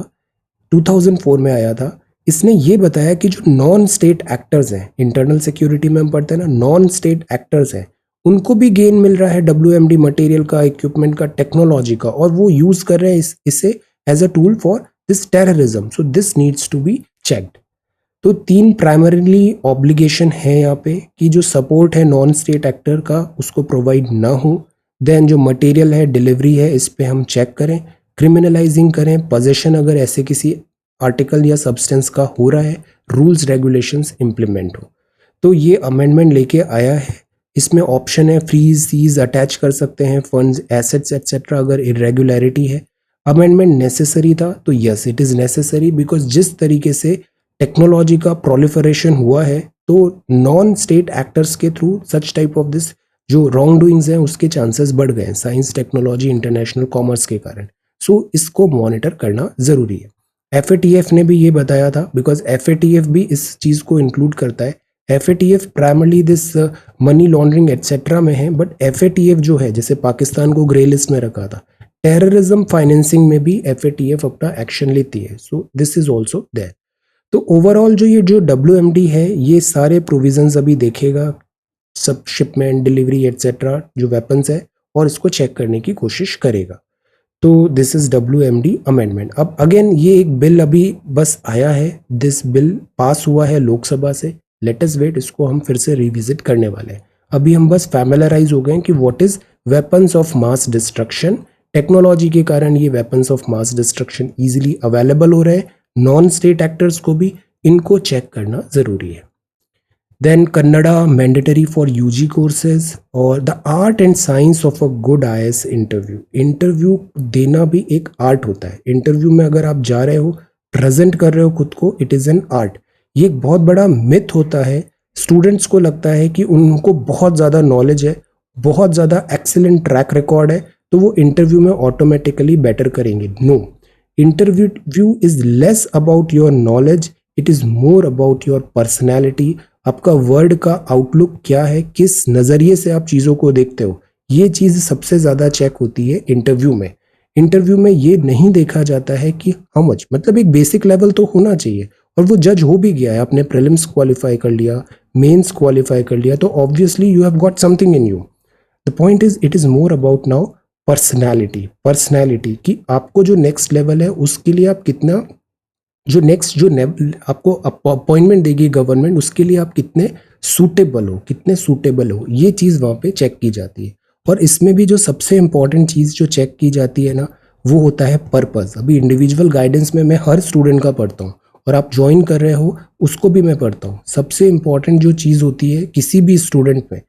2004 में आया था। इसने ये बताया कि जो नॉन स्टेट एक्टर्स हैं, इंटरनल सिक्योरिटी में हम पढ़ते हैं ना, नॉन स्टेट एक्टर्स हैं, उनको भी गेन मिल रहा है WMD मटेरियल का, इक्विपमेंट का, टेक्नोलॉजी का, और वो यूज कर रहे हैं इसे as a tool for this terrorism. So this needs to be checked. तो 3 प्राइमरीली ऑब्लिगेशन है यहाँ पे कि जो सपोर्ट है नॉन स्टेट एक्टर का उसको प्रोवाइड ना हो। देन जो मटेरियल है, डिलीवरी है, इस पे हम चेक करें, क्रिमिनलाइजिंग करें, पोजेशन अगर ऐसे किसी आर्टिकल या सब्सटेंस का हो रहा है, रूल्स रेगुलेशंस इंप्लीमेंट हो। तो ये अमेंडमेंट लेके आया है। इसमें ऑप्शन है फ्रीज, सीज, अटैच कर सकते हैं फंड्स, एसेट्स एक्सेट्रा अगर इरेगुलरिटी है। अमेंडमेंट नेसेसरी था तो yes it is necessary, because जिस तरीके से टेक्नोलॉजी का प्रोलिफरेशन हुआ है तो नॉन स्टेट एक्टर्स के through such type of this जो रॉन्ग डूइंग्स हैं उसके चांसेस बढ़ गए हैं, साइंस, टेक्नोलॉजी, इंटरनेशनल कॉमर्स के कारण। सो इसको मॉनिटर करना ज़रूरी है। FATF ने भी ये बताया था, बिकॉज FATF भी इस चीज़ को इंक्लूड करता है। FATF primarily this money laundering etcetera में है, बट FATF जो है, जैसे पाकिस्तान को ग्रे लिस्ट में रखा था, टेररिज्म फाइनेंसिंग में भी FATF अपना एक्शन लेती है, so this is also there. तो ओवरऑल जो WMD है ये सारे प्रोविजंस अभी देखेगा, सब शिपमेंट, डिलीवरी एट्सेट्रा जो वेपन्स है, और इसको चेक करने की कोशिश करेगा। तो दिस इज WMD अमेंडमेंट। अब अगेन ये एक बिल अभी बस आया है, दिस बिल पास हुआ है लोकसभा से, लेट अस वेट, इसको हम फिर से रिविजिट करने वाले हैं। अभी हम बस फैमिलराइज हो गए हैं कि what is weapons of mass destruction. Technology के कारण ये weapons of mass destruction easily available हो रहे हैं, नॉन स्टेट एक्टर्स को भी इनको चेक करना जरूरी है। Then Kannada mandatory for UG courses, और the art and science of a good IAS interview। Interview देना भी एक आर्ट होता है। इंटरव्यू में अगर आप जा रहे हो, प्रेजेंट कर रहे हो खुद को, इट इज़ एन आर्ट। ये एक बहुत बड़ा मिथ होता है, स्टूडेंट्स को लगता है कि उनको बहुत ज़्यादा नॉलेज है, बहुत ज़्यादा एक्सीलेंट ट्रैक रिकॉर्ड है, तो वो इंटरव्यू में ऑटोमेटिकली बेटर करेंगे। No, interview is less about your knowledge, it is more about your personality. आपका वर्ड का आउटलुक क्या है, किस नज़रिए से आप चीज़ों को देखते हो, ये चीज़ सबसे ज़्यादा चेक होती है इंटरव्यू में। इंटरव्यू में ये नहीं देखा जाता है कि हाउ मच, मतलब एक बेसिक लेवल तो होना चाहिए, और वो जज हो भी गया है, आपने प्रीलिम्स क्वालिफाई कर लिया, मेंस क्वालिफाई कर लिया, तो obviously you have got something in you. The point is it is more about now personality कि आपको जो नेक्स्ट लेवल है उसके लिए आप कितना, जो नेक्स्ट जो आपको अपॉइंटमेंट देगी गवर्नमेंट, उसके लिए आप कितने सूटेबल हो, ये चीज़ वहाँ पे चेक की जाती है। और इसमें भी जो सबसे इम्पॉर्टेंट चीज़ जो चेक की जाती है ना, वो होता है पर्पस। अभी इंडिविजुअल गाइडेंस में मैं हर स्टूडेंट का पढ़ता हूँ, और आप ज्वाइन कर रहे हो उसको भी मैं पढ़ता हूँ। सबसे इम्पॉर्टेंट जो चीज़ होती है किसी भी स्टूडेंट में,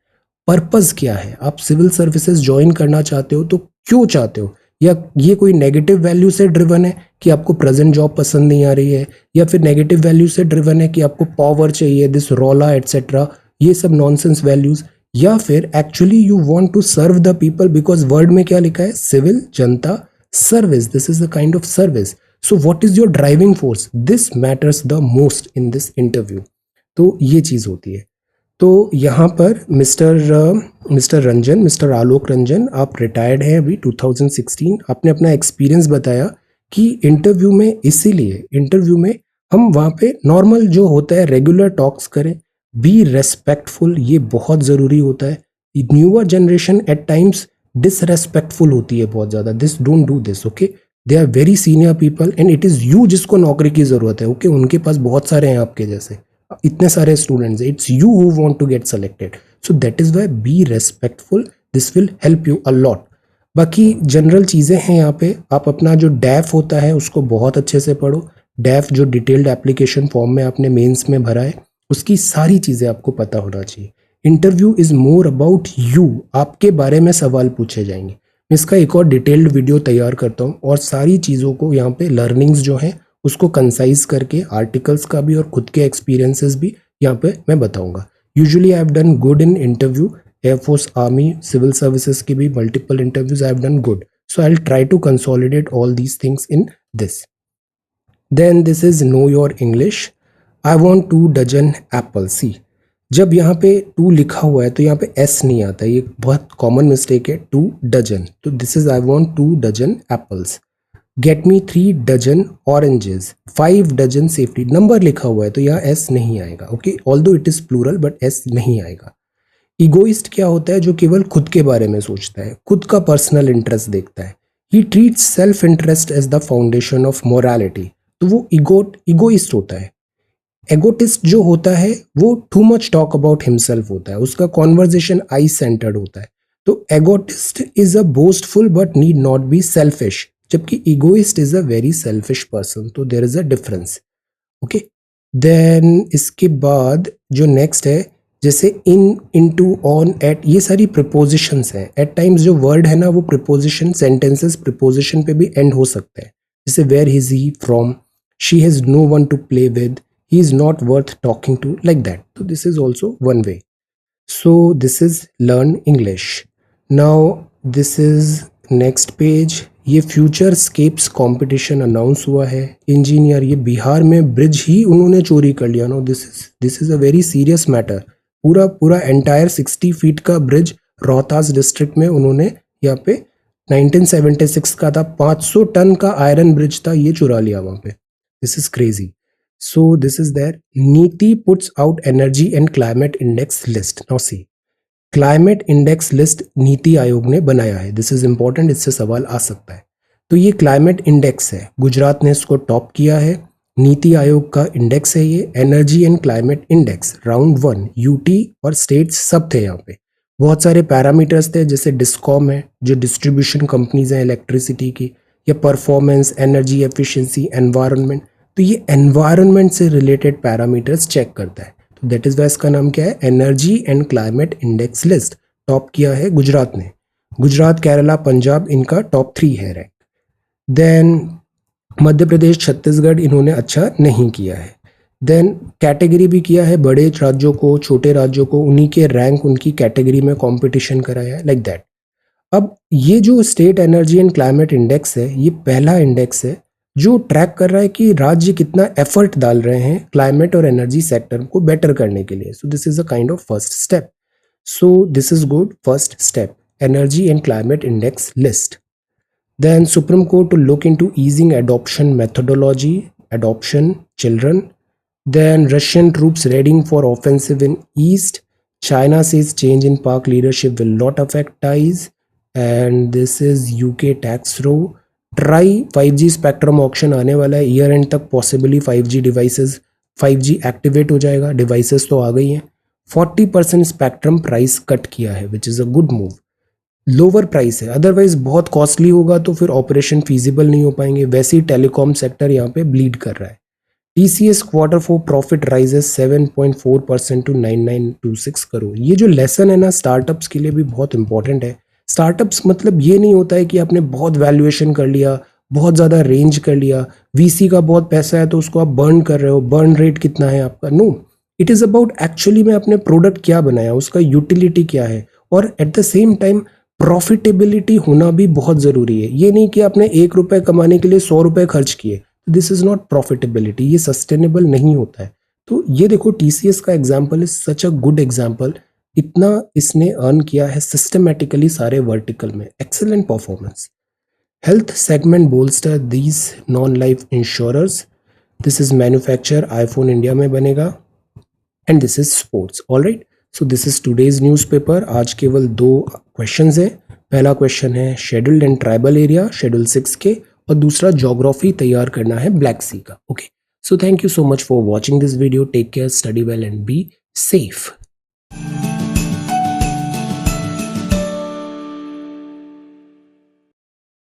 पर्पस क्या है। आप सिविल सर्विसेज ज्वाइन करना चाहते हो तो क्यों चाहते हो, या ये कोई नेगेटिव वैल्यू से ड्रिवन है कि आपको प्रेजेंट जॉब पसंद नहीं आ रही है, या फिर नेगेटिव वैल्यू से ड्रिवन है कि आपको पावर चाहिए, दिस रोला एटसेट्रा, ये सब नॉनसेंस वैल्यूज, या फिर actually you want to serve the people, because word में क्या लिखा है, सिविल जनता service, this is the kind of service. So what is your driving force, this matters the most in this interview. तो ये चीज़ होती है। तो यहाँ पर मिस्टर रंजन, मिस्टर आलोक रंजन, आप रिटायर्ड हैं अभी 2016, आपने अपना एक्सपीरियंस बताया कि इंटरव्यू में, इसीलिए इंटरव्यू में हम वहाँ पे नॉर्मल जो होता है रेगुलर टॉक्स करें, बी रेस्पेक्टफुल, ये बहुत ज़रूरी होता है। Newer generation at times disrespectful होती है बहुत ज़्यादा, this don't do this, okay. They are very senior people and it is you जिसको नौकरी की ज़रूरत है, ओके। उनके पास बहुत सारे हैं आपके जैसे, इतने सारे students, it's you who want to get selected, so that is why be respectful, this will help you a lot. बाकी जनरल चीज़ें हैं यहाँ पे, आप अपना जो डैफ होता है उसको बहुत अच्छे से पढ़ो। डैफ जो डिटेल्ड एप्लीकेशन फॉर्म में आपने मेंस में भरा है, उसकी सारी चीज़ें आपको पता होना चाहिए। Interview is more about you, आपके बारे में सवाल पूछे जाएंगे। मैं इसका एक और डिटेल्ड वीडियो तैयार करता हूँ, और सारी चीज़ों को यहाँ पे लर्निंग्स जो हैं उसको कंसाइज करके, आर्टिकल्स का भी और खुद के एक्सपीरियंसेस भी यहाँ पे मैं बताऊंगा। Usually I have done good in interview, air force, army, civil services की भी multiple interviews I have done good, so I will try to consolidate all these things in this. Then this is no your English. I want 2 dozen apple. See, जब यहाँ पे 2 लिखा हुआ है तो यहाँ पे S नहीं आता, ये बहुत कॉमन मिस्टेक है, 2 डजन, तो this is I want 2 dozen apples. Get me 3 dozen oranges, 5 dozen safety, number लिखा हुआ है तो यहाँ S नहीं आएगा, okay. Although it is plural but S नहीं आएगा। इगोइस्ट क्या होता है, जो केवल खुद के बारे में सोचता है, खुद का पर्सनल इंटरेस्ट देखता है। He treats self interest as the foundation of morality, तो वो इगोइस्ट होता है। एगोटिस्ट जो होता है वो too much talk about himself होता है, उसका कॉन्वर्जेशन आई सेंटर्ड होता है। तो egotist is a boastful but need not be selfish, जबकि egoist is a very selfish person, तो there is a difference, okay. Then इसके बाद जो नेक्स्ट है, जैसे इन, इनटू, ऑन, एट, ये सारी प्रिपोजिशंस हैं। एट टाइम्स जो वर्ड है ना वो प्रिपोजिशन, सेंटेंसेस प्रिपोजिशन पे भी एंड हो सकता है, जैसे where is he from, she has no one to play with, he is not worth talking to, like that. So this is also one way. So this is learn English. Now this is next page. ये future scapes competition announce हुआ है। Engineer, ये बिहार में bridge ही उन्होंने चोरी कर लिया। No, this is a very serious matter. पूरा एंटायर 60 फीट का ब्रिज रोहतास डिस्ट्रिक्ट में उन्होंने यहाँ पे 1976 का था, 500 टन का आयरन ब्रिज था, ये चुरा लिया वहां पे। This is crazy. So this is there. NITI puts out energy and climate index list. Now see, climate index list NITI Aayog ने बनाया है। दिस इज इंपॉर्टेंट, इससे सवाल आ सकता है। तो ये क्लाइमेट इंडेक्स है, गुजरात ने इसको टॉप किया है। नीति आयोग का इंडेक्स है ये, energy and climate index. Round 1 UT और स्टेट्स सब थे यहाँ पे। बहुत सारे पैरामीटर्स थे, जैसे डिस्कॉम है, जो डिस्ट्रीब्यूशन कंपनीज हैं इलेक्ट्रिसिटी की, या परफॉर्मेंस, एनर्जी एफिशिएंसी, एनवायरनमेंट। तो ये एनवायरनमेंट से रिलेटेड पैरामीटर्स चेक करता है। तो दैट इज वाई इसका नाम क्या है, energy and climate index list. Top किया है गुजरात ने। गुजरात, केरला, पंजाब, इनका टॉप 3 है रैंक। देन मध्य प्रदेश, छत्तीसगढ़, इन्होंने अच्छा नहीं किया है। देन कैटेगरी भी किया है, बड़े राज्यों को, छोटे राज्यों को, उन्हीं के रैंक उनकी कैटेगरी में कंपटीशन कराया है, लाइक दैट। अब ये जो state energy and climate index है, ये पहला इंडेक्स है जो ट्रैक कर रहा है कि राज्य कितना एफर्ट डाल रहे हैं क्लाइमेट और एनर्जी सेक्टर को बेटर करने के लिए। सो this is a kind of first step. So this is good, first step, energy and climate index list. Then Supreme Court to look into easing adoption methodology, adoption children. Then Russian troops readying for offensive in East. China says change in Pak leadership will not affect ties. And this is UK tax row. Try 5G spectrum auction आने वाला है year and तक, possibly 5G devices 5G activate हो जाएगा। Devices तो आ गई हैं। 40% spectrum price cut किया है, which is a good move. Lower price है, अदरवाइज बहुत कॉस्टली होगा तो फिर ऑपरेशन फीजिबल नहीं हो पाएंगे। वैसे ही टेलीकॉम सेक्टर यहाँ पे ब्लीड कर रहा है। TCS Q4 profit rises 7.4% to 9926 crore. ये जो लेसन है ना, स्टार्टअप्स के लिए भी बहुत इंपॉर्टेंट है। स्टार्टअप्स मतलब ये नहीं होता है कि आपने बहुत वैल्यूएशन कर लिया, बहुत ज़्यादा रेंज कर लिया, VC का बहुत पैसा है तो उसको आप बर्न कर रहे हो, बर्न रेट कितना है आपका। No, it is about actually में अपने प्रोडक्ट क्या बनाया, उसका यूटिलिटी क्या है, और eight the same time profitability होना भी बहुत ज़रूरी है। ये नहीं कि आपने 1 रुपये कमाने के लिए 100 रुपये खर्च किए, दिस इज़ नॉट प्रॉफिटेबिलिटी, ये सस्टेनेबल नहीं होता है। तो ये देखो, TCS का example is such a good example. इतना इसने अर्न किया है सिस्टमेटिकली सारे वर्टिकल में, excellent performance. Health segment bolster these non life insurers. This is manufacture, iPhone India में बनेगा। And this is sports. Alright, so this is today's newspaper. आज केवल 2 क्वेश्चंस है। पहला क्वेश्चन है scheduled and tribal area, schedule 6 के, और दूसरा ज्योग्राफी तैयार करना है ब्लैक सी का। Okay, so thank you so much for watching this video. Take care, study well and be safe.